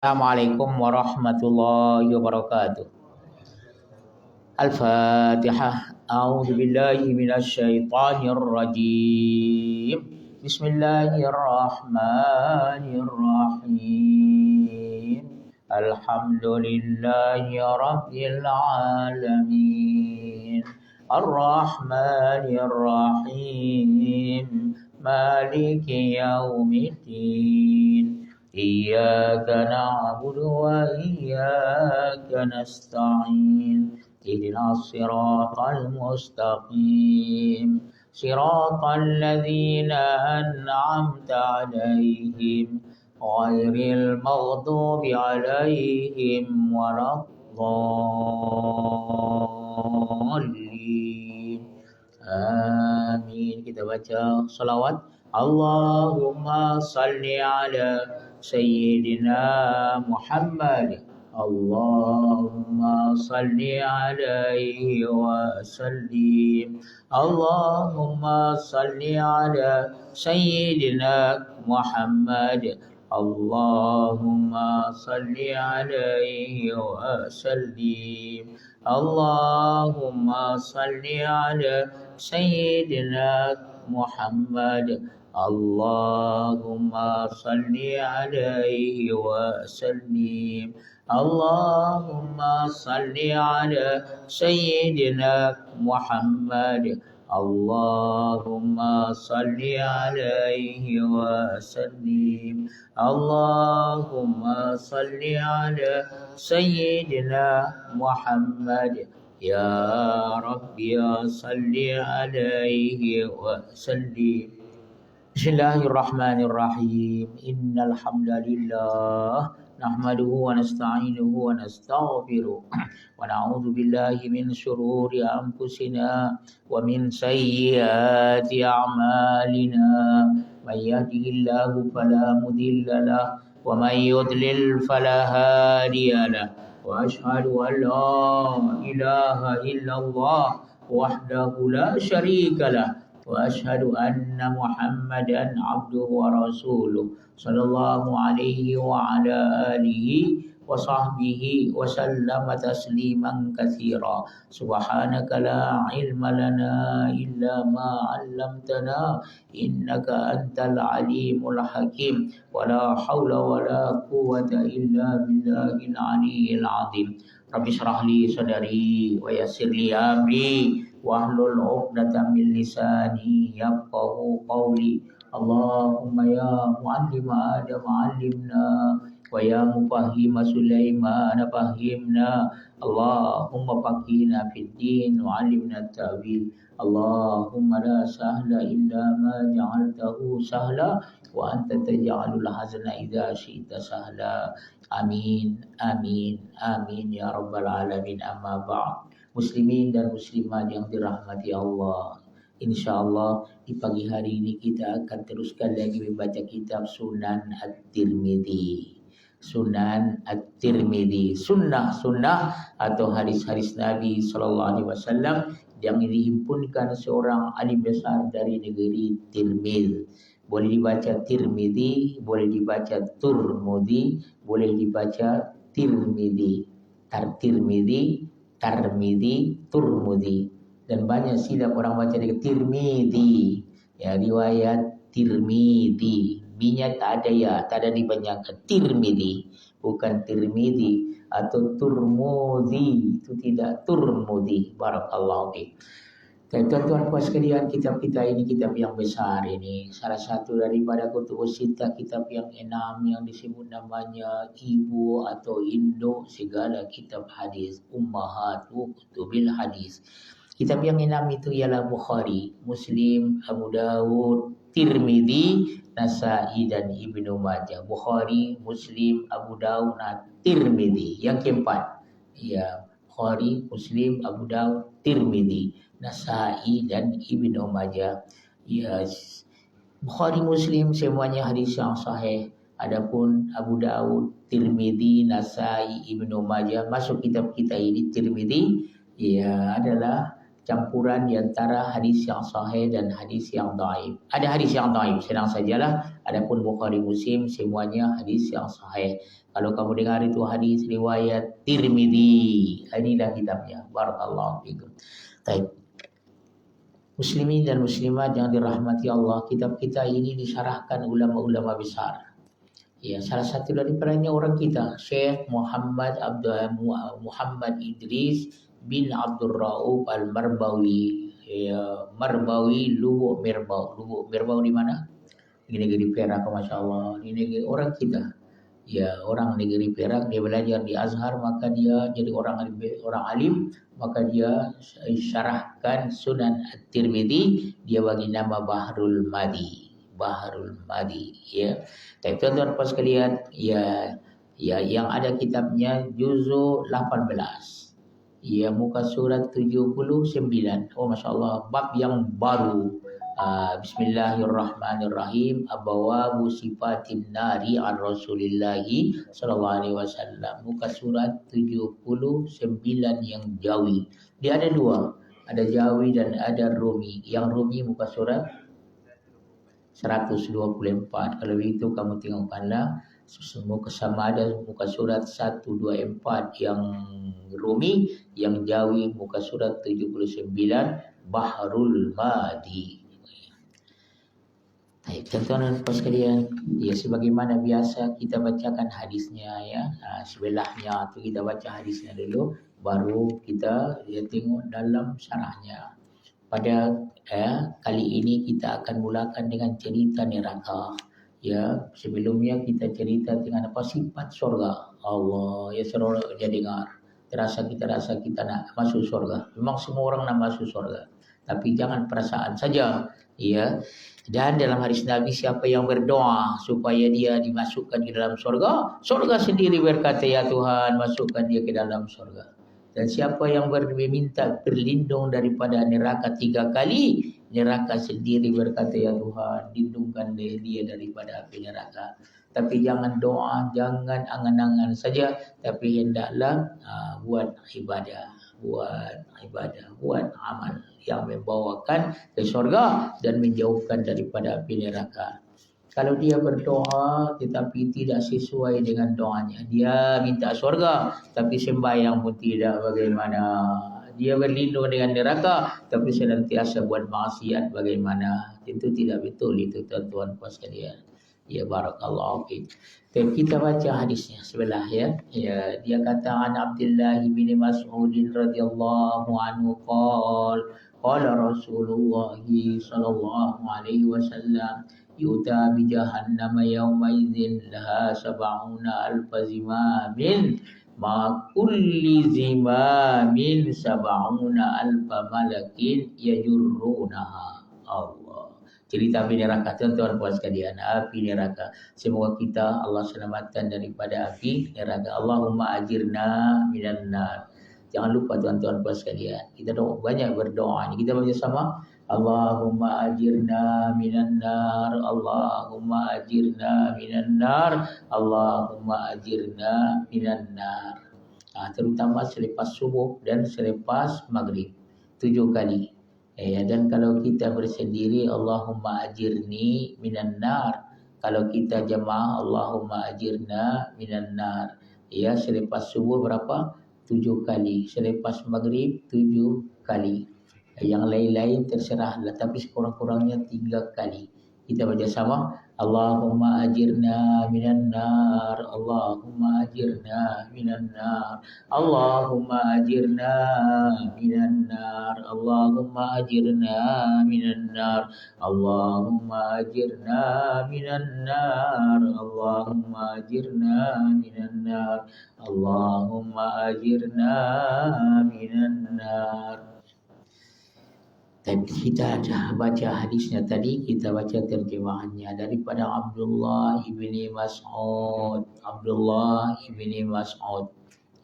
Assalamualaikum warahmatullahi wabarakatuh. Al-Fatihah. A'udzu billahi minasyaitonir rajim. Bismillahirrahmanirrahim. Alhamdulillahi rabbil alamin. Ar-Rahmanir Rahim. Maliki yaumiddin. Iyyaka na'budu wa iyyaka nasta'in. Ihdinas siratal mustaqim. Siratal ladzina an'amta 'alaihim ghairil maghdubi 'alaihim waladdallin. Amin. Kita baca salawat. Allahumma salli ala Sayyidina Muhammad. Allahumma salli alaihi wa sallim. Allahumma salli ala Sayyidina Muhammad. Allahumma salli alaihi wa sallim. Allahumma salli ala Sayyidina Muhammad. Allahumma salli alaihi wa sallim. Allahumma salli ala Sayyidina Muhammad. Allahumma salli alaihi wa sallim. Allahumma salli ala Sayyidina Muhammad. Ya Rabbi ya salli alaihi wa sallim. Bismillahirrahmanirrahim. Innal hamdalillah nahmaduhu wa nasta'inuhu wa nastaghfiruh wa na'udzu billahi min shururi anfusina wa min sayyiati a'malina. May yahdihillahu fala mudilla lahu wa may yudlil fala hadiya lahu. Wa asyhadu an la ilaha illallah wahdahu la syarika lahu. Wa asyhadu anna Muhammadan abduhu wa rasuluh sallallahu alaihi wa ala alihi wa sahbihi wa sallama tasliman katsira. Subhanaka la ilma lana illa ma 'allamtana innaka antal alimul hakim. Wa la haula wa la quwwata illa billahil aliyyil azim. Rabbi shrah li sadri wa yassir li amri wahlul 'uqdatam min lisani yafqahu qawli. Allahumma ya mu'allim Adam 'allimna wa ya mufahhim Sulaiman fahhimna. Allahumma faqihna fid din wa 'allimna at-ta'wil. Allahumma la sahla illa ma ja'altahu sahla wa anta taj'alul hazna idza syi'ta sahla. Amin amin amin ya rabbal alamin. Amma ba'd. Muslimin dan muslimat yang dirahmati Allah, insyaallah di pagi hari ini kita akan teruskan lagi membaca kitab Sunan At-Tirmidzi. Sunan At-Tirmidzi, sunnah-sunnah atau hadis-hadis Nabi sallallahu alaihi wasallam yang dihimpunkan seorang alim besar dari negeri Tirmidz. Boleh dibaca Tirmidzi, boleh dibaca Turmudi, boleh dibaca Tirmidzi, Tirmidzi, Tarmidzi, Turmudi, dan banyak silap orang baca dengan Tirmidzi. Ya, riwayat Tirmidzi, minyak tak ada ya, tak ada dibanyakan. Tirmidzi, bukan Tirmidzi atau Turmudi, itu tidak Turmudi. Barakallahu fiik. Tuan-tuan puan sekalian, kitab kita ini kitab yang besar ini. Salah satu daripada kutubus sittah, kitab yang 6 yang disebut namanya ibu atau induk segala kitab hadis. Ummahatu kutubil hadis. Kitab yang 6 itu ialah Bukhari, Muslim, Abu Dawud, Tirmidzi, Nasa'i dan Ibnu Majah. Bukhari, Muslim, Abu Dawud, Tirmidzi. Yang keempat, ya, Bukhari, Muslim, Abu Dawud, Tirmidzi, Nasa'i dan Ibnu Majah. Ya, Bukhari, Muslim semuanya hadis yang sahih. Adapun Abu Dawud, Tirmidzi, Nasa'i, Ibnu Majah masuk kitab kita ini. Tirmidzi ya adalah campuran di antara hadis yang sahih dan hadis yang dhaif. Ada hadis yang dhaif, senang sajalah. Adapun Bukhari Muslim semuanya hadis yang sahih. Kalau kamu dengar itu hadis riwayat Tirmidzi, inilah kitabnya. Barakallahu fikum. Baik. Muslimin dan muslimat yang dirahmati Allah, kitab kita ini disyarahkan ulama-ulama besar. Ya, salah satu daripadanya orang kita, Syekh Muhammad Muhammad Idris bin Abdul Rauf Al-Marbawi. Ya, Marbawi Lubuk Merbau. Lubuk Merbau di mana? Di negeri Perak, Masya Allah. Di negeri orang kita. Ya, orang negeri Perak, dia belajar di Azhar, maka dia jadi orang alim, maka dia syarahkan Sunan At-Tirmidzi, dia bagi nama Bahrul Madi. Bahrul Madi, ya. Tapi tuan-tuan pas sekalian, ya yang ada kitabnya juzu 18. Ya, muka surat 79. Oh, Masya Allah, bab yang baru. Bismillahirrahmanirrahim. Abawabu sifatin nari an Rasulillahi sallallahu alaihi wasallam. Muka surat 79 yang Jawi. Dia ada dua, ada Jawi dan ada Rumi. Yang Rumi muka surat 124. Kalau begitu kamu tengokkanlah sama ada muka surat 124 yang Rumi, yang Jawi muka surat 79 Bahrul Madi. Baik, tuan-tuan dan sekalian, ya sebagaimana biasa kita bacakan hadisnya ya. Sebelahnya tu kita baca hadisnya dulu, baru kita tengok dalam syarahnya. Pada kali ini kita akan mulakan dengan cerita neraka. Ya, sebelumnya kita cerita dengan apa sifat surga. Allah, ya seronok dia dengar. Kita rasa kita nak masuk surga. Memang semua orang nak masuk surga. Tapi jangan perasaan saja, ya. Dan dalam hadis Nabi, siapa yang berdoa supaya dia dimasukkan ke dalam surga, surga sendiri berkata, ya Tuhan, masukkan dia ke dalam surga. Dan siapa yang meminta berlindung daripada neraka 3 kali, neraka sendiri berkata, ya Tuhan, lindungkan dia daripada api neraka. Tapi jangan doa, jangan angan-angan saja, tapi hendaklah buat ibadah, buat amal yang membawakan ke surga dan menjauhkan daripada api neraka. Kalau dia berdoa tetapi tidak sesuai dengan doanya, dia minta surga tapi sembahyang pun tidak, bagaimana? Dia berlindung dengan neraka tapi senantiasa buat maksiat, bagaimana? Itu tidak betul itu, tuan-tuan puan sekalian. Ya, barakallahu fiik. Kita baca hadisnya sebelah ya. Ya, dia kata an Abdullah bin Mas'ud radhiyallahu anhu qala Rasulullah sallallahu alaihi wasallam yuta bi jahannam yawma idzin laha 70,000 zimamin ma kulli zimamin 70,000 malakin yajurrunaha. Allah, cerita api neraka, tuan-tuan puan sekalian, api neraka. Semoga kita Allah selamatkan daripada api neraka. Allahumma ajirna minan nar. Jangan lupa tuan-tuan puan sekalian, kita banyak berdoa ini. Kita baca sama, Allahumma ajirna minan nar, Allahumma ajirna minan nar, Allahumma ajirna minan nar. Terutama selepas subuh dan selepas maghrib 7 kali. Dan kalau kita bersendiri, Allahumma ajirni minan nar. Kalau kita jemaah, Allahumma ajirna minan nar. Ya, selepas subuh berapa? 7 kali. Selepas maghrib 7 kali. Yang lain-lain terserahlah, tapi sekurang-kurangnya 3 kali. Kita baca sama, Allahumma ajirna minan nar, Allahumma ajirna minan nar, Allahumma ajirna minan nar, Allahumma ajirna minan nar, Allahumma ajirna minan nar, Allahumma ajirna minan nar, Allahumma ajirna minan nar. Dan kita baca hadisnya tadi, kita baca terjemahannya daripada Abdullah ibni Mas'ud. Abdullah ibni Mas'ud.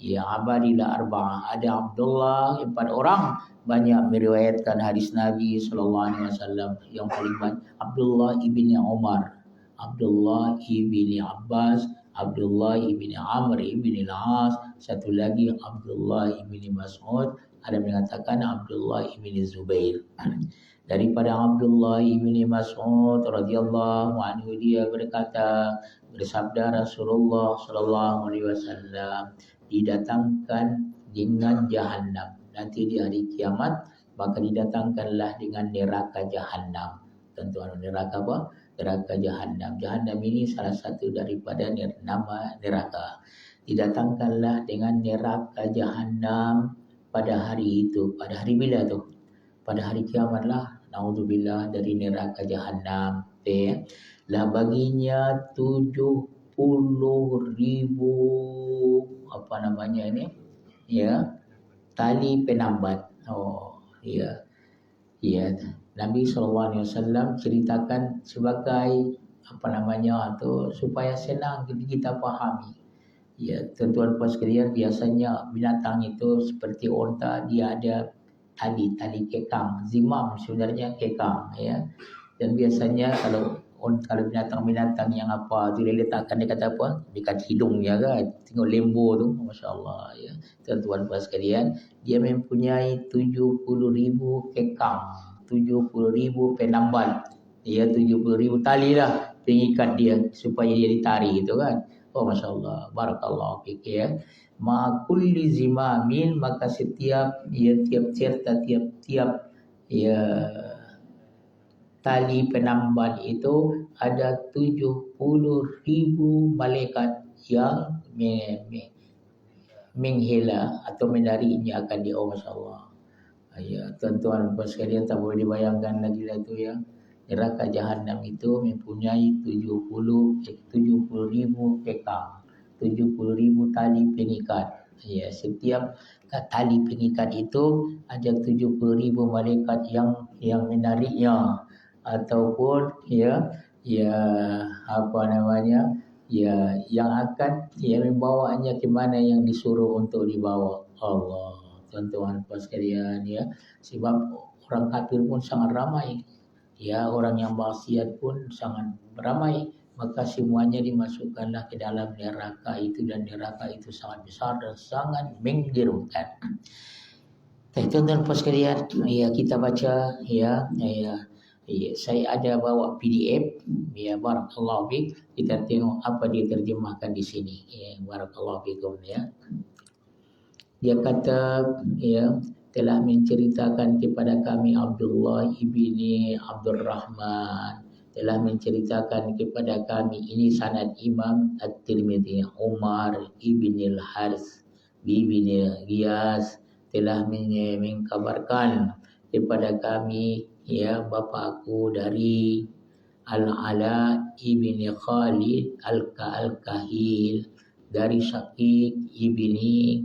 Ya, abadilah arba'ah. Ada Abdullah 4 orang banyak meriwayatkan hadis Nabi sallallahu alaihi wasallam. Yang paling banyak Abdullah ibni Umar, Abdullah ibni Abbas, Abdullah ibni Amr ibni Al-As, satu lagi Abdullah ibni Mas'ud Ada mengatakan Abdullah ibni Zubair. Daripada Abdullah ibni Mas'ud radhiyallahu anhu, dia berkata, bersabda Rasulullah sallallahu alaihi wasallam, didatangkan dengan jahanam nanti di hari kiamat, maka didatangkanlah dengan neraka jahanam. Tentuan neraka apa? Neraka jahanam. Jahanam ini salah satu daripada nama neraka. Didatangkanlah dengan neraka jahanam pada hari itu. Pada hari bila tu? Pada hari kiamat lah. Naudzubillah dari neraka jahanam. Lah baginya 70.000 apa namanya ini? Ya, tali penambat. Oh, ya. Ya, Nabi SAW ceritakan sebagai apa namanya tu supaya senang kita fahami. Ya, tuan-tuan puan sekalian, biasanya binatang itu seperti onta, dia ada tali kekang, zimam sebenarnya kekang, ya. Dan biasanya kalau binatang-binatang yang apa tu dia letakkan, dia kata apa? Dekat hidungnya kan. Tengok lembu tu, masya-Allah, ya. Tuan-tuan puan sekalian, dia mempunyai 70.000 kekang, 70.000 penambat. Ya, 70.000 tali lah pengikat dia supaya dia ditarik gitu kan. Oh, masya-Allah, barakallahu fik, ya. Ma kulli zimamin, maka setiap ya tali penambat itu ada 70.000 malaikat yang menghela atau menariknya akan dia. Oh, masya-Allah. Ya, tuan-tuan puan sekalian, tak boleh dibayangkan lagi lah tu ya. Neraka jahanam itu mempunyai 70.000 kekang, 70.000 tali pengikat. Ya, setiap tali pengikat itu ada 70.000 malaikat yang menariknya ataupun ya apa namanya, ya yang akan membawanya ke mana yang disuruh untuk dibawa. Allah, tuan-tuan puan sekalian, ya. Sebab orang kafir pun sangat ramai. Ya, orang yang maksiat pun sangat ramai, maka semuanya dimasukkanlah ke dalam neraka itu, dan neraka itu sangat besar dan sangat menggerunkan. Tuan-tuan puan sekalian, ya kita baca ya, saya ada bawa PDF, ya, barakallahu fiik. Kita tengok apa dia terjemahkan di sini, ya, barakallahu fiikum, ya. Dia kata, ya, telah menceritakan kepada kami Abdullah ibni Abdurrahman, telah menceritakan kepada kami, ini sanad Imam At-Tirmidzi, Umar ibni Al-Harith ibni Ghiyas telah mengkabarkan kepada kami, ya, bapakku dari Al-Ala ibni Khalid Al-Kahil, dari Syaqiq ibni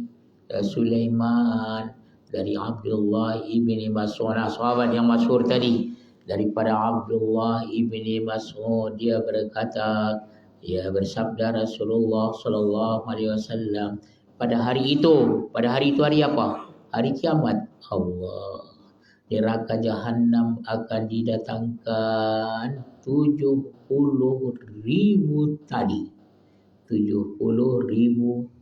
Sulaiman, dari Abdullah ibni Mas'ud, sahabat yang masyhur tadi. Daripada Abdullah ibni Mas'ud, dia berkata, ya, bersabda Rasulullah sallallahu alaihi wasallam, pada hari itu hari apa? Hari kiamat. Allah, neraka jahanam akan didatangkan 70.000 tali. 70.000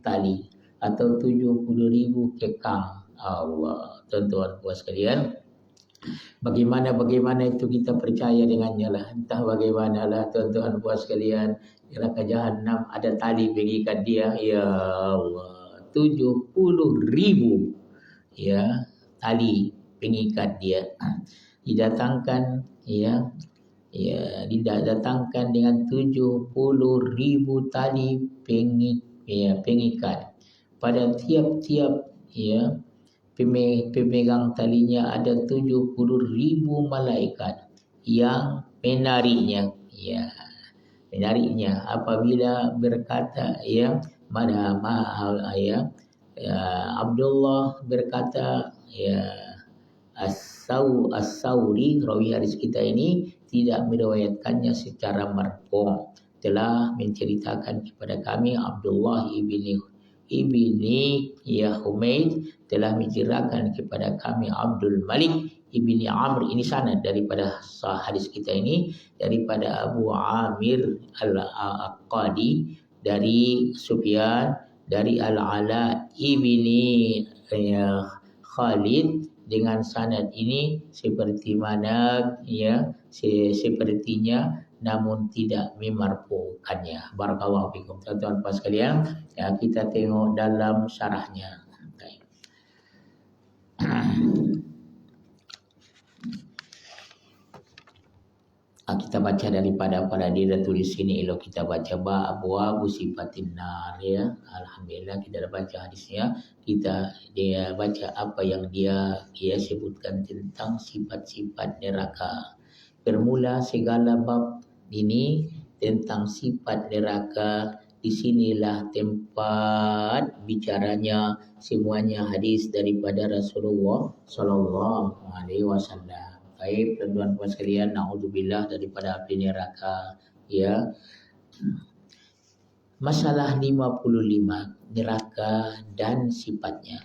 tali atau 70.000 kekang. Allah, tuan-tuan puan sekalian, bagaimana itu kita percaya dengannya lah. Entah bagaimanalah tuan-tuan puan sekalian, neraka jahanam ada tali pengikat dia. Ya Allah, 70.000 ya tali pengikat dia didatangkan, ya didatangkan dengan 70.000 tali pengikat. Pada tiap-tiap, ya, pemegang talinya ada 70.000 malaikat yang menariknya, ya, menariknya apabila berkata, ya, Abdullah berkata, ya, As-Sauri, rawi hadis kita ini tidak meriwayatkannya secara marfu', telah menceritakan kepada kami Abdullah ibni Humaid telah menceritakan kepada kami Abdul Malik ibni Amr, ini sanad daripada hadis kita ini, daripada Abu Amir Al-Aqadi, dari Sufyan, dari Al-Ala ibni Khalid dengan sanad ini seperti mana ya sepertinya namun tidak memarfukannya. Barakallahu fikum. Tuan-tuan puan sekalian, ya, kita tengok dalam syarahnya. Kita baca daripada pada dia dah tulis sini, elok kita baca abwabu sifatin nar ya. Alhamdulillah kita dah baca hadisnya. Dia baca apa yang dia sebutkan tentang sifat-sifat neraka. Bermula segala bab ini tentang sifat neraka. Di sinilah tempat bicaranya semuanya hadis daripada Rasulullah sallallahu alaihi wasallam. Baik, tuan-tuan puan sekalian, naudzubillah daripada api neraka. Ya. Masalah 55, neraka dan sifatnya.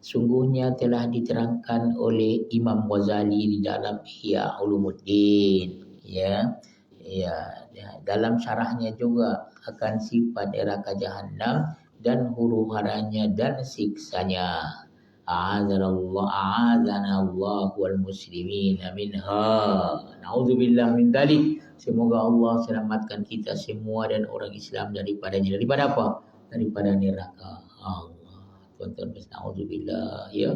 Sungguhnya telah diterangkan oleh Imam Ghazali di dalam Ihya Ulumuddin. Ya. Dalam syarahnya juga akan sifat neraka Jahannam dan huru-haranya dan siksanya. A'adzana Allah wal muslimin minha. Nauzubillah min dzalik. Semoga Allah selamatkan kita semua dan orang Islam daripadanya. Daripada apa? Daripada neraka. Allah. Tuan-tuan, nauzubillah ya.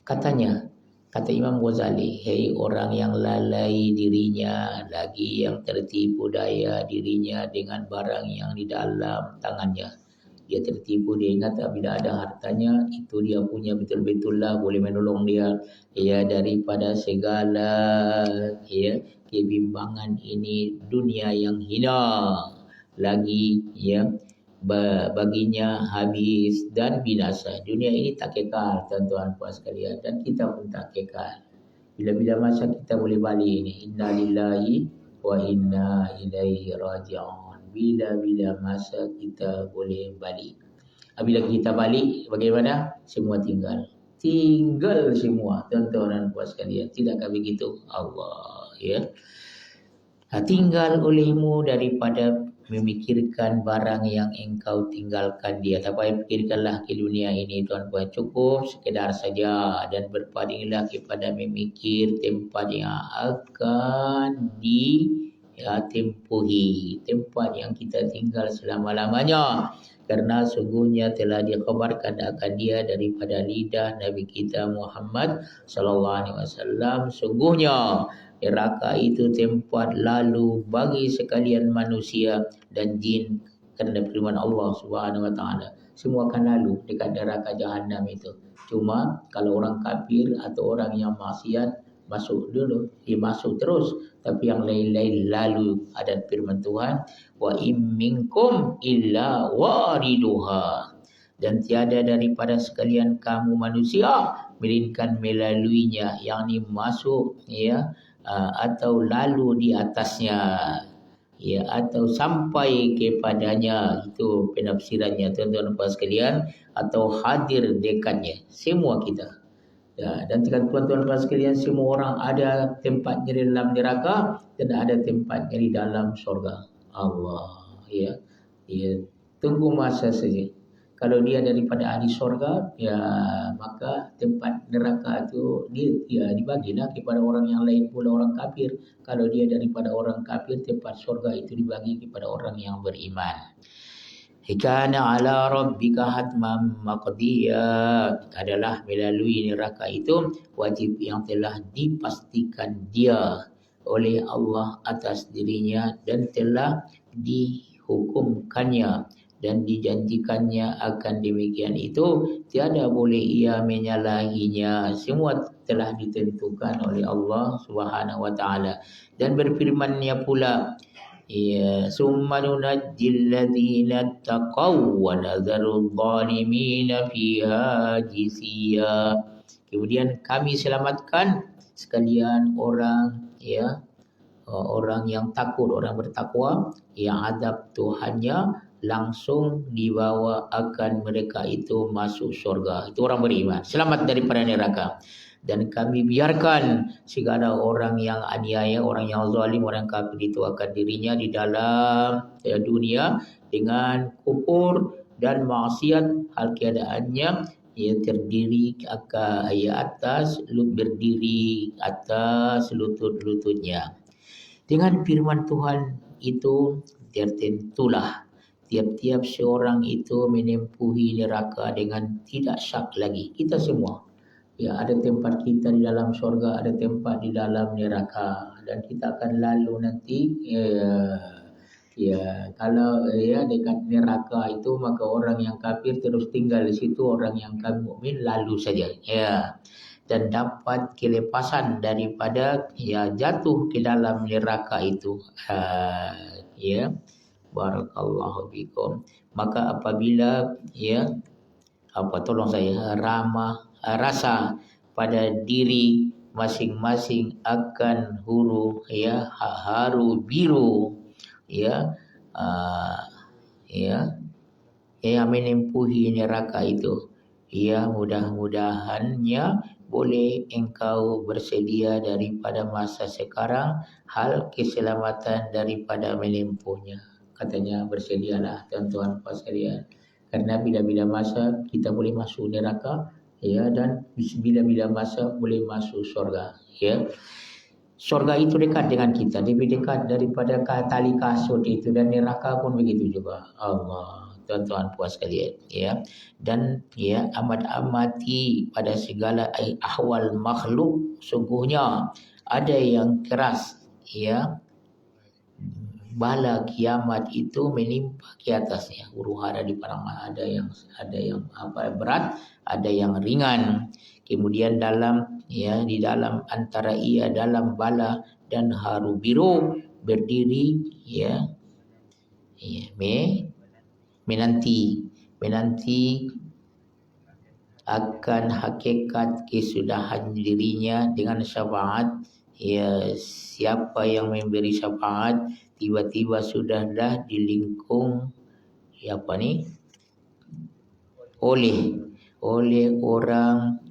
Kata Imam Ghazali, hei orang yang lalai dirinya, lagi yang tertipu daya dirinya dengan barang yang di dalam tangannya. Dia tertipu, dia ingat bila ada hartanya itu dia punya betul-betul lah boleh menolong dia daripada segala kebimbangan ini dunia yang hina lagi baginya habis dan binasa. Dunia ini tak kekal, tuan-tuan puan sekalian, dan kita pun tak kekal. Bila-bila masa kita boleh balik ni, inna lillahi wa inna ilaihi raji'un. Bila-bila masa kita boleh balik. Bila kita balik, bagaimana? Semua tinggal. Tinggal semua, tuan-tuan dan puan sekalian. Tidakkah begitu? Allah, ya. Tinggal olehmu daripada memikirkan barang yang engkau tinggalkan dia. Tak payah fikirkanlah ke dunia ini, tuan-puan. Cukup sekedar saja dan berpalinglah kepada memikir tempat yang akan tempuhi, tempat yang kita tinggal selama-lamanya, karena sungguhnya telah dikhabarkan akan dia daripada lidah Nabi kita Muhammad sallallahu alaihi wasallam, sungguhnya neraka itu tempat lalu bagi sekalian manusia dan jin, kerana firman Allah Subhanahu wa taala, semua akan lalu dekat neraka Jahannam itu. Cuma kalau orang kafir atau orang yang maksiat masuk dulu, dia masuk terus, tapi yang lain-lain lalu. Ada firman Tuhan, wa im minkum illa wariduha, dan tiada daripada sekalian kamu manusia melainkan melaluinya, yakni masuk atau lalu di atasnya, atau sampai kepadanya. Itu penafsirannya, tuan-tuan dan puan sekalian, atau hadir dekatnya semua kita. Dan tuan-tuan puan sekalian, semua orang ada tempatnya di dalam neraka dan ada tempatnya di dalam surga. Allah, tunggu masa saja. Kalau dia daripada ahli surga, maka tempat neraka itu dia dibagilah kepada orang yang lain pula, orang kafir. Kalau dia daripada orang kafir, tempat surga itu dibagi kepada orang yang beriman. Kana ala rabbika hatman maqdiya, adalah melalui neraka itu wajib yang telah dipastikan dia oleh Allah atas dirinya dan telah dihukumkannya dan dijanjikannya akan demikian itu, tiada boleh ia menyalahinya. Semua telah ditentukan oleh Allah Subhanahu wa taala. Dan berfirman-Nya pula, summa nunajjil ladzina taqaw wa nadharul zalimina fiha jisiya. Kemudian kami selamatkan sekalian orang orang yang takut, orang bertakwa, yang azab Tuhannya langsung dibawa akan mereka itu masuk syurga. Itu orang beriman, selamat daripada neraka. Dan kami biarkan segala orang yang aniaya, orang yang zalim, orang kafir itu akan dirinya di dalam dunia dengan kufur dan maksiat hal keadaannya ia terdiri atas berdiri atas lutut-lututnya. Dengan firman Tuhan itu tertentulah tiap-tiap seorang itu menempuhi neraka dengan tidak syak lagi. Kita semua. Ya, ada tempat kita di dalam surga, ada tempat di dalam neraka, dan kita akan lalu nanti. Kalau dekat neraka itu, maka orang yang kafir terus tinggal di situ, orang yang mukmin lalu saja. Ya, dan dapat kelepasan daripada jatuh ke dalam neraka itu. Barakallahu fikum. Maka apabila tolong saya rasa pada diri masing-masing akan haru biru menempuhi neraka itu. Mudah-mudahannya boleh engkau bersedia daripada masa sekarang hal keselamatan daripada menempuhnya. Katanya bersedialah tuan-tuan puan sekalian. Karena bila-bila masa kita boleh masuk neraka, dan bila-bila masa boleh masuk surga. Surga itu dekat dengan kita, lebih dekat daripada tali kasut itu, dan neraka pun begitu juga. Allah, tuan-tuan puan sekalian, dan amat amati pada segala ahwal makhluk, sungguhnya ada yang keras, bala kiamat itu menimpa ke atasnya. Huru-hara di parang, ada yang berat, ada yang ringan. Kemudian di dalam antara ia dalam bala dan haru biru berdiri menanti akan hakikat kesudahan dirinya dengan syafaat. Siapa yang memberi syafaat tiba-tiba sudah dilingkung oleh orang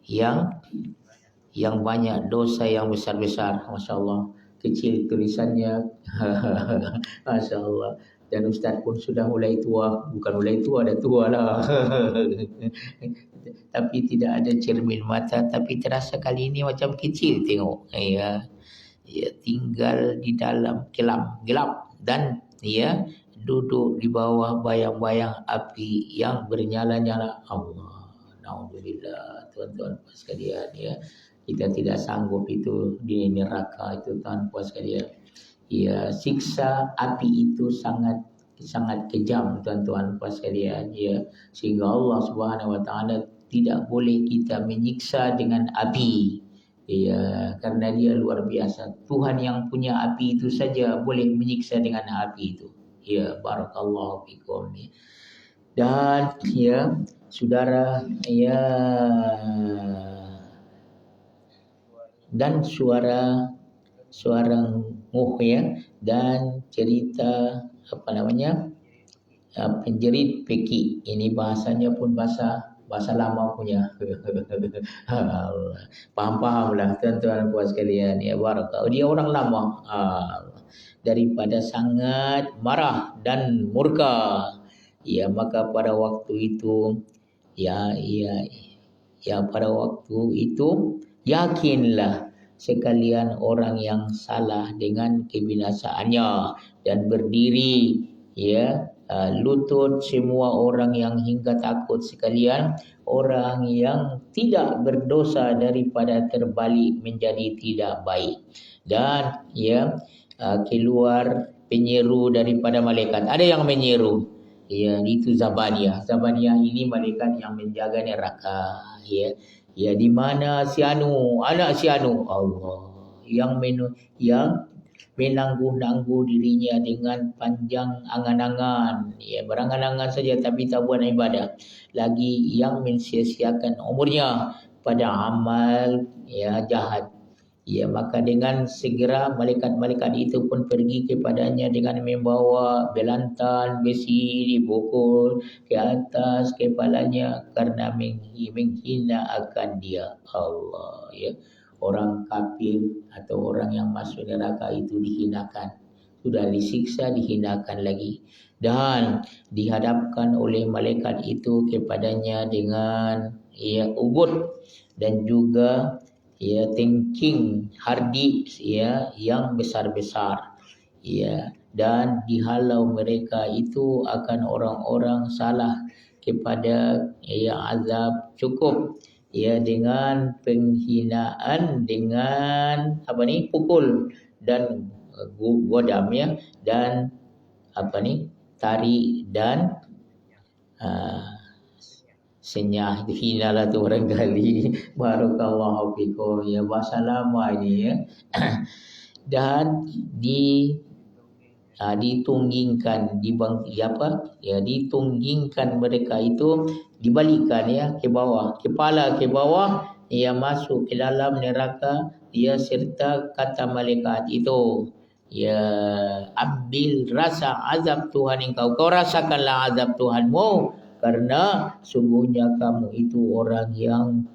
yang banyak dosa yang besar-besar. Masya Allah, kecil tulisannya. Masya Allah. Dan Ustaz pun sudah mulai tua. Bukan mulai tua, dah tua lah. Tapi tidak ada cermin mata. Tapi terasa kali ini macam kecil tengok. Tinggal di dalam kelam gelap, dan duduk di bawah bayang-bayang api yang bernyala-nyala. Allah, naudzubillah, tuan-tuan puan sekalian, kita tidak sanggup itu di neraka itu, tuan puan sekalian. Siksa api itu sangat kejam, tuan-tuan puan sekalian, sehingga Allah Subhanahu wa taala tidak boleh kita menyiksa dengan api. Karena dia luar biasa. Tuhan yang punya api itu saja boleh menyiksa dengan api itu. Barakallahu fikum. Dan saudara, dan suara dan cerita penjerit peki. Ini bahasanya pun bahasa lama punya. Paham lah tuan-tuan puan sekalian, barakallahu. Dia orang lama, daripada sangat marah dan murka. Maka pada waktu itu pada waktu itu yakinlah sekalian orang yang salah dengan kebinasaannya, dan berdiri lutut semua orang yang hingga takut sekalian, orang yang tidak berdosa daripada terbalik menjadi tidak baik. Dan keluar penyeru daripada malaikat. Ada yang menyeru, itu Zabaniyah. Zabaniyah ini malaikat yang menjaga neraka. Di mana si anu, anak si anu, Allah yang menangguh-nangguh dirinya dengan panjang angan-angan, berangan-angan saja tapi tak buat ibadah, lagi yang mensia-siakan umurnya pada amal jahat. Maka dengan segera malaikat-malaikat itu pun pergi kepadanya dengan membawa belantan besi, dipukul ke atas kepalanya karena menghina akan dia. Allah, orang kafir atau orang yang masuk neraka itu dihinakan. sudah disiksa, dihinakan lagi, dan dihadapkan oleh malaikat itu kepadanya dengan ubud dan juga tengking hardi yang besar-besar, dan dihalau mereka itu akan orang-orang salah kepada azab cukup dengan penghinaan, dengan pukul dan godam dan tari dan senyah. Itu hina lah tu barangkali. Barakallahu fikum bahasa lama ini dan ditunggingkan, ditunggingkan mereka itu, dibalikkan ke bawah, kepala ke bawah, masuk ke dalam neraka, serta kata malaikat itu, ambil rasa azab Tuhan engkau, kau rasakanlah azab Tuhanmu, karena sungguhnya kamu itu orang yang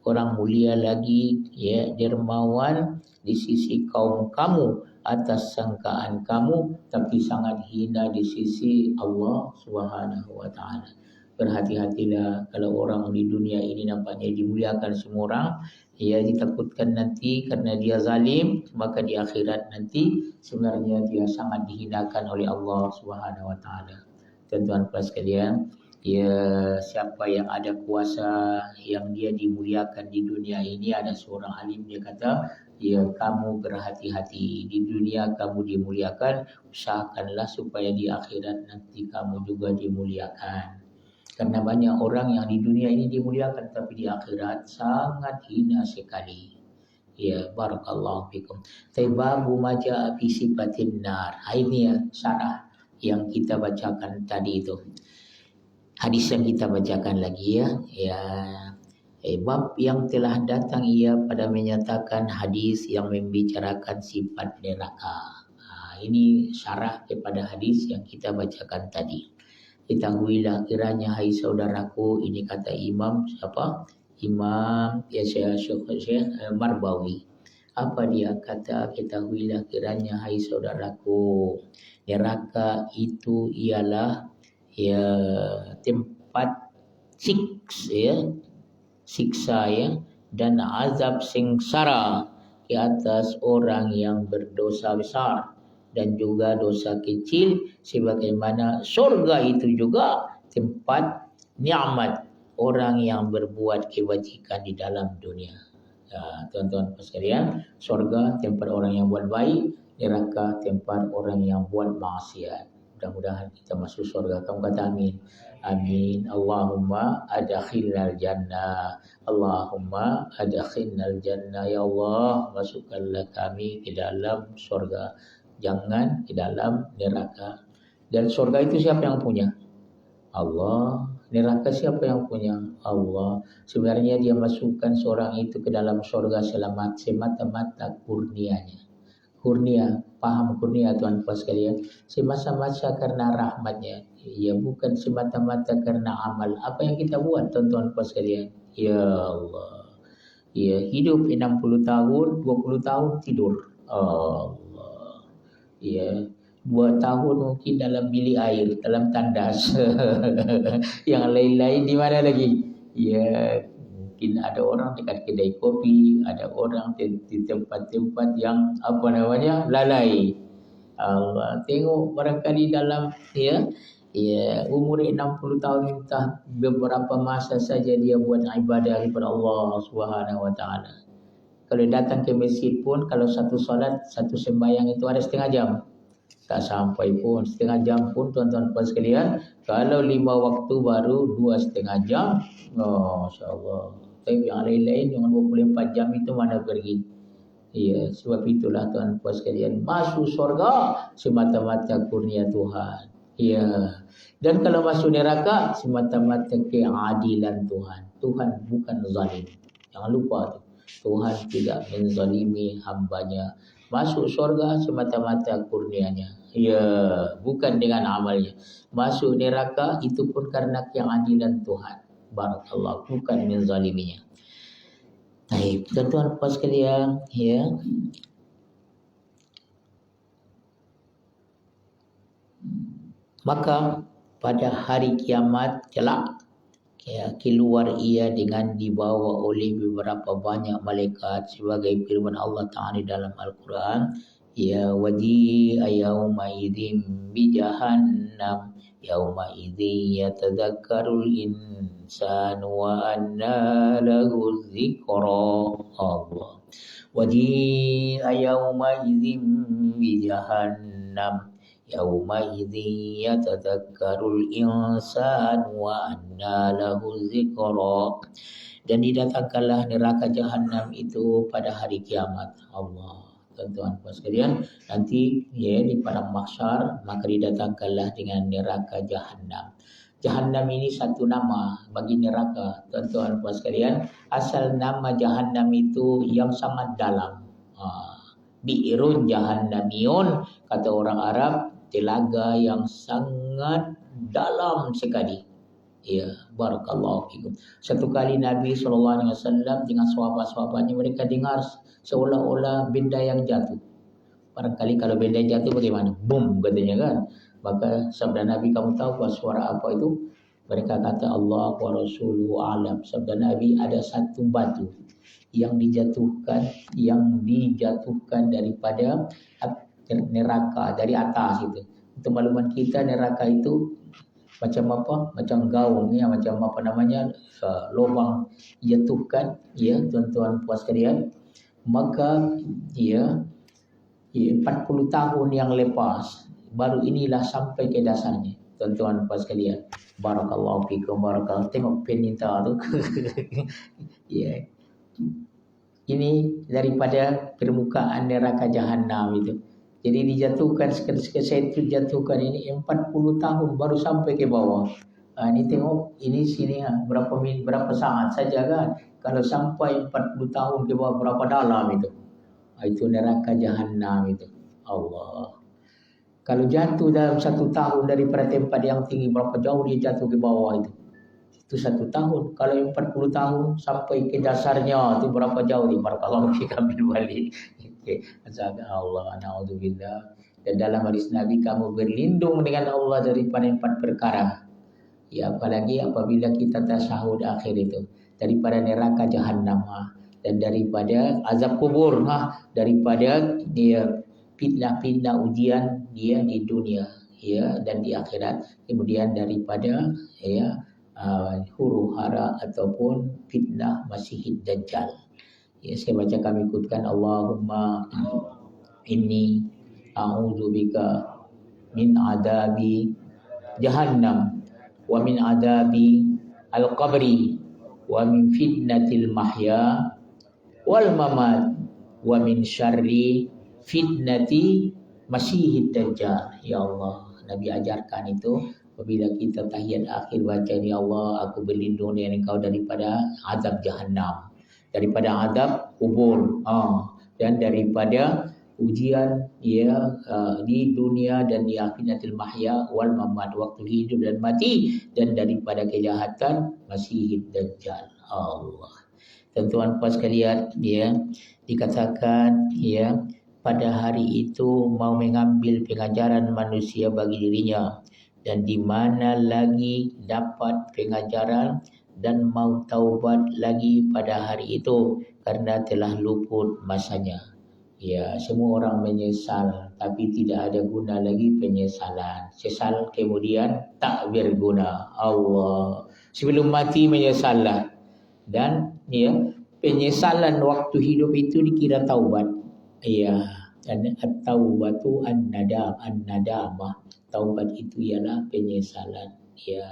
orang mulia lagi, dermawan di sisi kaum kamu atas sangkaan kamu, tapi sangat hina di sisi Allah Subhanahu wa taala. Berhati-hatilah kalau orang di dunia ini nampaknya dimuliakan semua orang, ditakutkan nanti karena dia zalim, maka di akhirat nanti sebenarnya dia sangat dihinakan oleh Allah Subhanahu wa taala. Tuan-tuan sekalian, siapa yang ada kuasa, yang dia dimuliakan di dunia ini, ada seorang alim dia kata, kamu berhati-hati, di dunia kamu dimuliakan, usahakanlah supaya di akhirat nanti kamu juga dimuliakan. Karena banyak orang yang di dunia ini dimuliakan, tapi di akhirat sangat hina sekali. Barakallahu fikum. Babu maja fi sifatin nar. Ini syarah yang kita bacakan tadi itu. Hadis yang kita bacakan lagi bab yang telah datang pada menyatakan hadis yang membicarakan sifat neraka. Ini syarah kepada hadis yang kita bacakan tadi. Ketahuilah kiranya hai saudaraku, ini kata Imam Syekh Marbawi. Apa dia kata? Ketahuilah kiranya hai saudaraku, neraka itu ialah tempat siksa dan azab sengsara ke atas orang yang berdosa besar dan juga dosa kecil, sebagaimana surga itu juga tempat nikmat orang yang berbuat kebajikan di dalam dunia. Tuan-tuan sekalian, surga tempat orang yang buat baik, neraka tempat orang yang buat maksiat. Mudah-mudahan kita masuk surga. Kamu kata amin. Amin. Allahumma adkhilnal jannah. Allahumma adkhilnal jannah. Ya Allah, masukkanlah kami ke dalam surga. Jangan ke dalam neraka. Dan surga itu siapa yang punya? Allah. Neraka siapa yang punya? Allah. Sebenarnya dia masukkan seorang itu ke dalam surga semata-mata kurnianya. Kurnia, paham kurnia tuan-tuan sekalian, semata-mata karena rahmatnya, bukan semata-mata karena amal apa yang kita buat tuan-tuan sekalian. Ya Allah, hidup 60 tahun, 20 tahun tidur, Allah, 2 tahun mungkin dalam bilik air, dalam tandas, yang lain-lain di mana lagi? Mungkin ada orang dekat kedai kopi, ada orang di tempat-tempat yang lalai. Allah, tengok barangkali dalam umur 60 tahun entah beberapa masa saja dia buat ibadah kepada Allah Subhanahu wa taala. Kalau datang ke masjid pun, kalau satu solat, satu sembahyang itu ada setengah jam. Tak sampai pun setengah jam pun tuan-tuan sekalian. Kalau 5 waktu baru 2,5 jam. Masya-Allah. Tapi yang lain-lain yang 24 jam itu mana pergi? Sebab itulah tuan-tuan sekalian, masuk surga semata-mata kurnia Tuhan. Dan kalau masuk neraka semata-mata keadilan Tuhan. Tuhan bukan zalim. Jangan lupa tu. Tuhan tidak menzalimi hambanya. Masuk surga semata-mata kurnianya. Bukan dengan amalnya. Masuk neraka itu pun karena keadilan Tuhan. Barakallah, bukan menzaliminya. Baik, tuan-tuan puan sekalian, ya. Maka pada hari kiamat kelak, ya, keluar ia dengan dibawa oleh beberapa banyak malaikat sebagai firman Allah Ta'ala dalam Al-Quran, ya wadi yauma idzin bi jahannam yauma idzin yatadzakkarul insanu wa anna lahu dzikra. Allah wadi yauma idzin bi jahannam yauma idzin yatadzakkarul insanu wa anna lahu dzikra. Dan didatangkanlah neraka jahanam itu pada hari kiamat. Allah, tuan-tuan puan sekalian, nanti ya di padang mahsyar maka didatangkanlah dengan neraka jahanam. Jahanam ini satu nama bagi neraka, tuan-tuan puan sekalian. Asal nama jahanam itu yang sangat dalam. Bi'irun jahannamiyun, kata orang Arab, telaga yang sangat dalam sekali. Ya, barakallahu fikum. Satu kali Nabi SAW dengan sahabat-sahabatnya, mereka dengar seolah-olah benda yang jatuh. Barangkali kalau benda jatuh bagaimana? Boom katanya kan. Maka sabda Nabi, kamu tahu suara apa itu? Mereka kata Allah wa rasuluhu alam. Sabda Nabi, ada satu batu yang dijatuhkan daripada neraka dari atas itu. Untuk makluman kita, neraka itu macam apa? Macam gaung ya, macam apa namanya? Lubang jatuhkan ya, tuan-tuan puan sekalian. Maka ya 40 tahun yang lepas baru inilah sampai ke dasarnya, tuan-tuan puan sekalian. Barakallahu fikum, barakallahu. Tengok penita tu. Ya. Ini daripada permukaan neraka jahanam itu. Jadi dijatuhkan saya itu jatuhkan ini 40 tahun baru sampai ke bawah. Ini tengok ini sini berapa saat saja kan. Kalau sampai 40 tahun ke bawah berapa dalam itu. Itu neraka jahanam itu. Allah. Kalau jatuh dalam 1 tahun daripada tempat yang tinggi, berapa jauh dia jatuh ke bawah itu. Itu 1 tahun. Kalau 40 tahun sampai ke dasarnya itu berapa jauh di barakallahu fi kamil balik. Azaga Allah, na'udzubillah. Dan dalam hadis Nabi, kamu berlindung dengan Allah daripada 4 perkara. Ya, apalagi apabila kita tasyahud akhir itu, daripada neraka jahanam, dan daripada azab kubur, daripada dia fitnah ujian dia di dunia, ya, dan di akhirat. Kemudian daripada ya huru hara ataupun fitnah Masihid Dajjal. Ya, saya baca, kami ikutkan. Allahumma inni a'udzubika min adabi jahannam wa min adabi al-qabri wa min fitnatil mahya wal mamat wa min syarri fitnati Masihid Dajjal. Ya Allah, Nabi ajarkan itu apabila kita tahiyat akhir baca, ya Allah, aku berlindung dengan Engkau daripada azab jahannam, daripada azab kubur, dan daripada ujian ya di dunia dan di akhiratil mahya wal mamat, waktu hidup dan mati, dan daripada kejahatan Masihid Dajjal. Allah. Tuan-tuan puan sekalian, ya, dikatakan ya pada hari itu mau mengambil pengajaran manusia bagi dirinya, dan di mana lagi dapat pengajaran dan mau taubat lagi pada hari itu karena telah luput masanya. Ya, semua orang menyesal, tapi tidak ada guna lagi penyesalan. Sesal kemudian tak berguna. Allah. Sebelum mati menyesallah. Dan ya, penyesalan waktu hidup itu dikira taubat. Ya, dan at-taubatu an-nadamah. Taubat itu ialah penyesalan. Ya,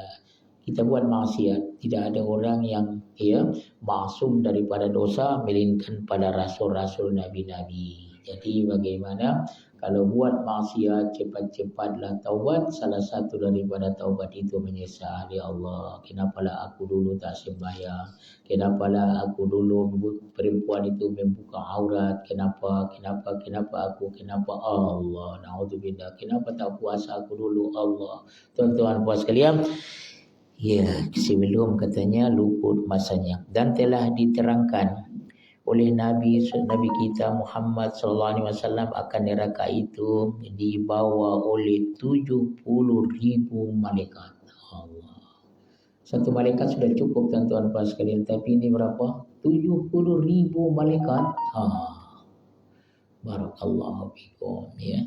kita buat maksiat, tidak ada orang yang ya maksum daripada dosa melainkan pada rasul-rasul nabi-nabi. Jadi bagaimana kalau buat maksiat, cepat-cepatlah taubat. Salah satu daripada taubat itu menyesal, ya Allah, kenapalah aku dulu tak sembahyang, kenapalah aku dulu perempuan itu membuka aurat, kenapa Allah, naudzubillah, kenapa tak puasa aku dulu, Allah. Tuan-tuan puas sekalian, ya, sebelum katanya luput masanya. Dan telah diterangkan oleh Nabi kita Muhammad sallallahu alaihi wasallam akan neraka itu dibawa oleh 70.000 malaikat. Allah. Satu malaikat sudah cukup tuan-tuan puan sekalian, tapi ini berapa? 70.000 malaikat. Barakallahu fikum ya.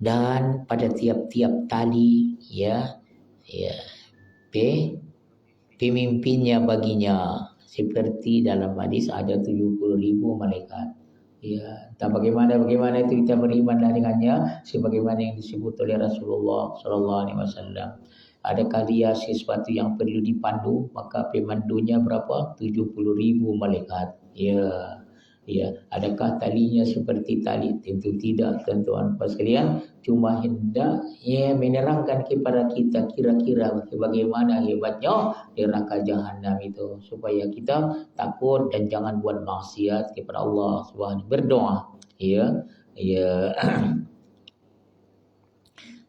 Dan pada tiap-tiap tali ya pemimpinnya baginya, seperti dalam hadis ada 70.000 malaikat. Ya, entah bagaimana itu kita beriman dengannya, sebagaimana yang disebut oleh Rasulullah Sallallahu Alaihi Wasallam. Adakah dia sesuatu yang perlu dipandu? Maka pemandunya berapa? 70.000 malaikat. Ya. Adakah talinya seperti tali? Tentu tidak, tuan-tuan puan sekalian. Cuma hendak menerangkan kepada kita kira-kira bagaimana hebatnya neraka jahanam itu, supaya kita takut dan jangan buat maksiat kepada Allah Subhanahu. Berdoa, ya.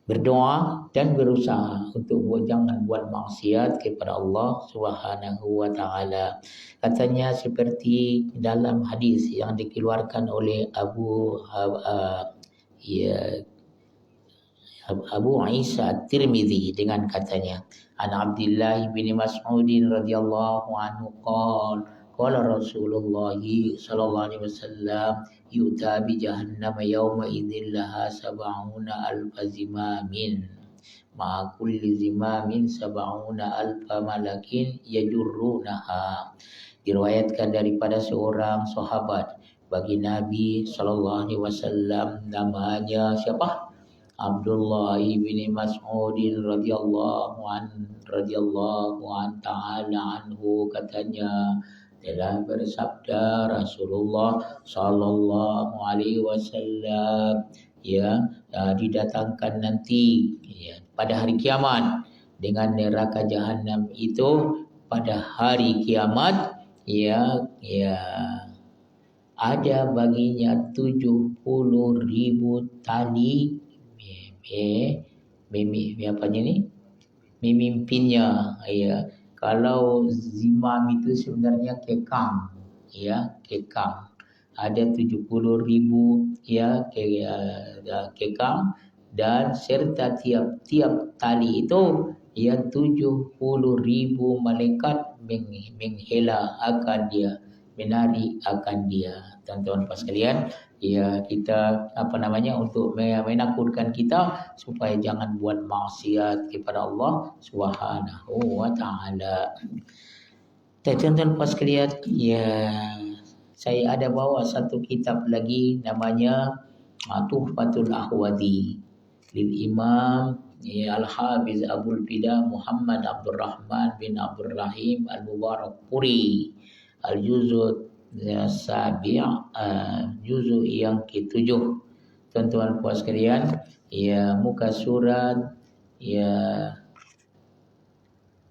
Berdoa dan berusaha untuk jangan buat maksiat kepada Allah Subhanahu wa taala. Katanya seperti dalam hadis yang dikeluarkan oleh Abu Isa At-Tirmidzi dengan katanya, An Abdullah bin Mas'ud radhiyallahu anhu qala Rasulullah sallallahu alaihi wasallam yu'ta bi jahannam yawma idzin laha sab'una alfa zimamin ma kulli zimamin sab'una alfa malakin yajurrunaha. Diriwayatkan daripada seorang sahabat bagi Nabi sallallahu alaihi wasallam, namanya siapa? Abdullah bin Mas'ud radhiyallahu ta'ala anhu, katanya telah bersabda Rasulullah sallallahu alaihi wasallam, didatangkan nanti pada hari kiamat dengan neraka jahanam itu pada hari kiamat ada baginya 70.000 tali memimpinnya. Kalau zimam itu sebenarnya kekang. Ada 70.000 kekang, dan serta tiap tali itu 70.000 malaikat menghela akan dia, menari akan dia. Tuan-tuan pas sekalian, kita untuk menakutkan kita supaya jangan buat maksiat kepada Allah Subhanahu wa taala. Tuan-tuan pas sekalian, saya ada bawa satu kitab lagi namanya Tuhfatul Ahwadi lil Imam Al-Hafiz Abdul Fida Muhammad Abdul Rahman bin Abdul Rahim Al-Mubarakpuri, Al-Juzud Sabi', juzuk yang ke-7. Tuan-tuan puan sekalian, muka surat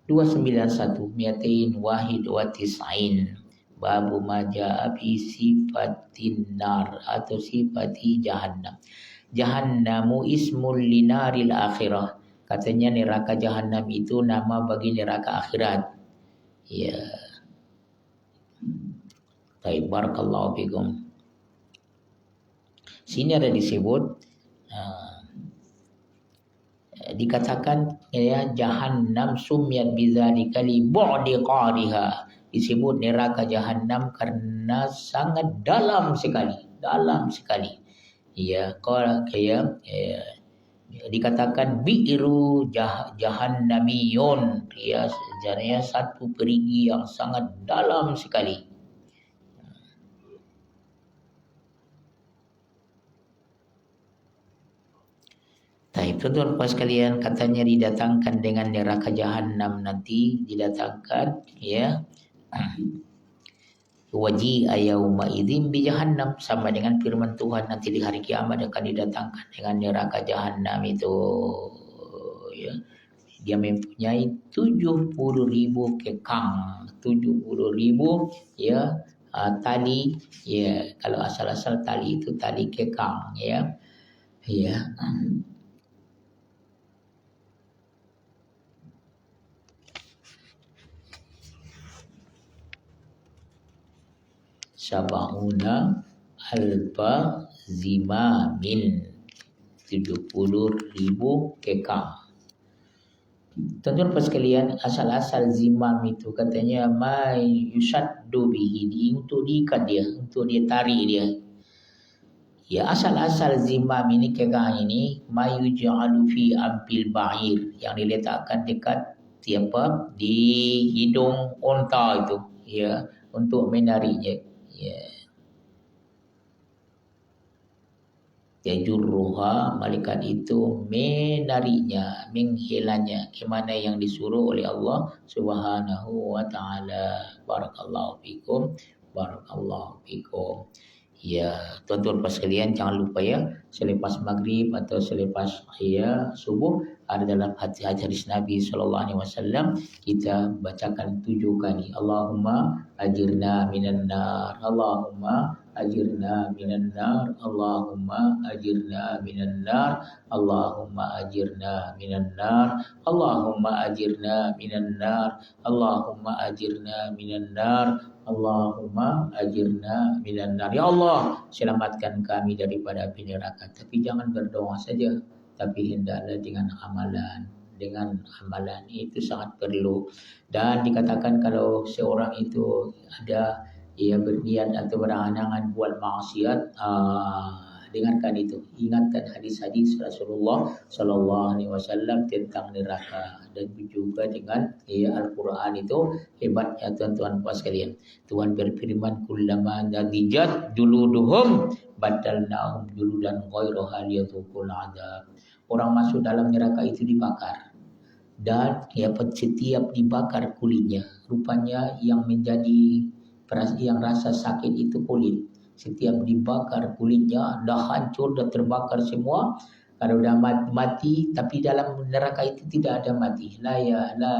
291 wahid wa tis'in, babu maja'a fi sifatin nar atau sifati jahannam. Jahannamu ismul linaril akhirah. Katanya neraka jahanam itu nama bagi neraka akhirat. Baik, barakallahu fikum. Sini ada disebut dikatakan jahannam sumyat bidzalika li bu'di qariha. Disebut neraka jahanam karena sangat dalam sekali. Dikatakan bi'ru jahannamiyun, sebenarnya satu perigi yang sangat dalam sekali. Tuan-tuan puan sekalian, katanya didatangkan dengan neraka jahanam nanti, didatangkan waji'a yauma idzin bi jahannam, sama dengan firman Tuhan nanti di hari kiamat akan didatangkan dengan neraka jahanam itu. Dia mempunyai 70.000 kekang, 70.000 tali, kalau asal-asal tali itu tali kekang, sab'una alfa zimamin, 70,000 kekang. Tuan-tuan sekalian, asal-asal zimam itu katanya mai yusaddu bihi, untuk diikat dia, untuk dia tarik dia. Ya, asal-asal zimam ini, kekang ini, mai yuj'alu fi ambil ba'ir, yang diletakkan dekat siapa di hidung unta itu, ya, untuk menariknya, ya. Yajurruha, malaikat itu menariknya, menghilangnya, kemana yang disuruh oleh Allah Subhanahu wa ta'ala. Barakallahu fikum, barakallahu fikum. Ya, tuan-tuan sekalian, jangan lupa ya, selepas maghrib atau selepas subuh, ada dalam hadis Nabi SAW, kita bacakan 7 kali. Allahumma ajirna minan nar, Allahumma ajirna minan nar, Allahumma ajirna minan nar, Allahumma ajirna minan nar, Allahumma ajirna minan nar, Allahumma ajirna minan nar, Allahumma ajirna minan nar. Ya Allah, selamatkan kami daripada api neraka. Tapi jangan berdoa saja, tapi hendaklah dengan amalan. Dengan amalan itu sangat perlu. Dan dikatakan kalau seorang itu ada berniat atau berangan-angan buat maksiat, dengarkan itu, ingatkan hadis-hadis Rasulullah SAW tentang neraka, dan juga dengan Al-Quran itu hebatnya tuan-tuan puas sekalian. Tuhan berfirman, kullama nadijat juluduhum badalnahum juludan ghairaha liyadhuqul adab. Orang masuk dalam neraka itu dibakar, dan setiap dibakar kulitnya, rupanya yang rasa sakit itu kulit. Setiap dibakar kulitnya dah hancur, dah terbakar semua. Kalau dah mati, tapi dalam neraka itu tidak ada mati. La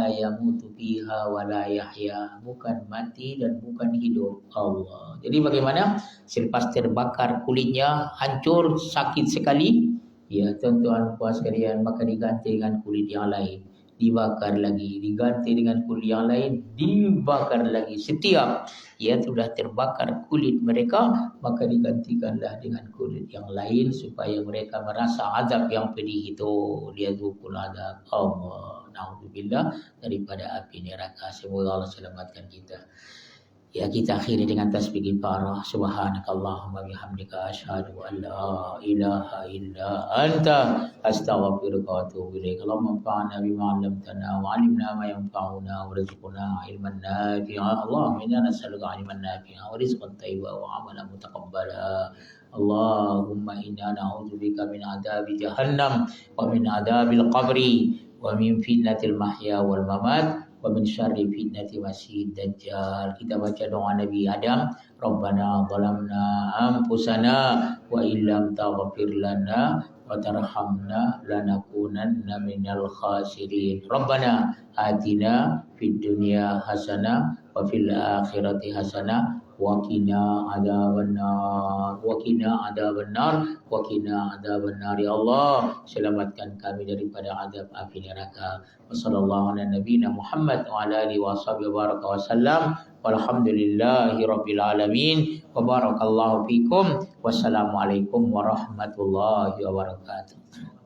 yamutu fiha wa la yahya, bukan mati dan bukan hidup. Allah. Jadi bagaimana? Selepas terbakar kulitnya hancur, sakit sekali. Ya, tuan-tuan puas sekalian, maka diganti dengan kulit yang lain. Dibakar lagi, diganti dengan kulit yang lain, dibakar lagi. Setiap sudah terbakar kulit mereka, maka digantikanlah dengan kulit yang lain, supaya mereka merasa azab yang pedih itu. Dia zukul azab. Allah, na'udzubillah daripada api neraka. Semoga Allah selamatkan kita. Ya, kita akhiri dengan tasbih ibarah. Subhanakallahumma bihamdika asyhadu an la ilaha illa anta astaghfiruka wa atubu ilaik. Allahumma anfa'na bima 'allamtana wa 'allimna ma yanfa'una warzuqna ilman nafi'a. Allahumma inna nas'aluka 'ilman nafi'a wa rizqan thayyiban wa 'amalan mutaqabbala. Allahumma inna na'udzubika min 'adzabi jahannam wa min 'adzabil qabri wa min fitnatil mahya wal mamat wa min syarri fitnati masih dajjal. Kita baca doa Nabi Adam, Rabbana zalamna anfusana wa illam taghfir lana wa tarhamna lanakunanna minal khasirin. Rabbana atina fid dunya hasanah wa fil akhirati hasanah wa qina adzabannar, wa qina adzabannar, wa qina adzabannar. Ya Allah, selamatkan kami daripada azab api neraka. Wassallallahu ala nabiyina Muhammad wa ala alihi wa sahbihi baraka wa sallam. Walhamdulillahi rabbil alamin. Wa barakallahu fikum. Wassalamualaikum warahmatullahi wabarakatuh.